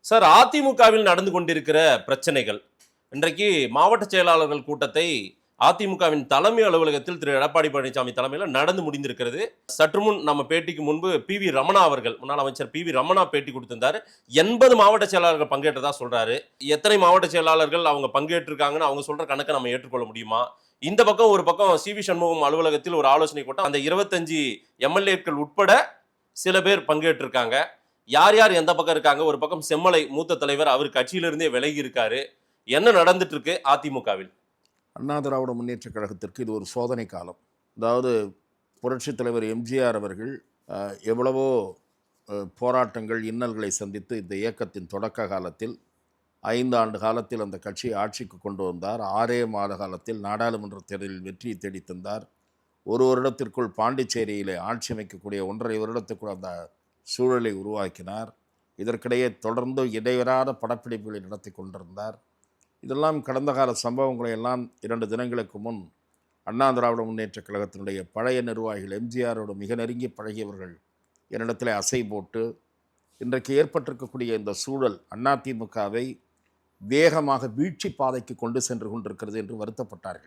Sir, அதிமுகவில் நடந்து கொண்டிருக்கிற பிரச்சனைகள். இன்றைக்கு மாவட்ட செயலாளர்கள் கூட்டத்தை அதிமுகவின் தலைமை அலுவலகத்தில் திரு எடப்பாடி பழனிசாமி தலைமையில் நடந்து முடிந்திருக்கிறது. சற்று முன் நம்ம பேட்டிக்கு முன்பு பி.வி. ரமணா அவர்கள், முன்னாள் அமைச்சர் பி.வி. ரமணா பேட்டி கொடுத்திருந்தாரு. 80 மாவட்ட செயலாளர்கள் பங்கேற்றதா சொல்றாரு. எத்தனை மாவட்ட செயலாளர்கள் அவங்க பங்கேற்றிருக்காங்கன்னு அவங்க சொல்ற கணக்கை நம்ம ஏற்றுக்கொள்ள முடியுமா? இந்த பக்கம் ஒரு பக்கம் சி.வி. சண்முகம் அலுவலகத்தில் ஒரு ஆலோசனை கூட்டம், அந்த 25 எம்எல்ஏக்கள் உட்பட சில பேர் பங்கேற்றிருக்காங்க. யார் யார் எந்த பக்கம் இருக்காங்க? ஒரு பக்கம் செம்மலை மூத்த தலைவர், அவர் கட்சியிலிருந்தே விலகி இருக்காரு. என்ன நடந்துட்டு இருக்கு அதிமுகவில்? அண்ணா திராவிட முன்னேற்றக் கழகத்திற்கு இது ஒரு சோதனை காலம். அதாவது புரட்சித் தலைவர் எம்ஜிஆர் அவர்கள் எவ்வளவோ போராட்டங்கள், இன்னல்களை சந்தித்து இந்த இயக்கத்தின் தொடக்க காலத்தில் 5 ஆண்டு காலத்தில் அந்த கட்சியை ஆட்சிக்கு கொண்டு வந்தார். 6 மாத காலத்தில் நாடாளுமன்ற தேர்தலில் வெற்றியை தேடித் தந்தார். ஒரு வருடத்திற்குள் பாண்டிச்சேரியிலே ஆட்சி அமைக்கக்கூடிய 1.5 வருடத்துக்குள் அந்த சூழலை உருவாக்கினார். இதற்கிடையே தொடர்ந்து இடைவராத படப்பிடிப்புகளை நடத்தி கொண்டிருந்தார். இதெல்லாம் கடந்த கால சம்பவங்களை எல்லாம் 2 தினங்களுக்கு முன் அண்ணா திராவிட முன்னேற்றக் கழகத்தினுடைய பழைய நிர்வாகிகள், எம்ஜிஆரோடு மிக நெருங்கி பழகியவர்கள் என்னிடத்தில் அசை போட்டு இன்றைக்கு ஏற்பட்டிருக்கக்கூடிய இந்த சூழல் அதிமுகவை வேகமாக வீழ்ச்சி பாதைக்கு கொண்டு சென்று கொண்டிருக்கிறது என்று வருத்தப்பட்டார்கள்.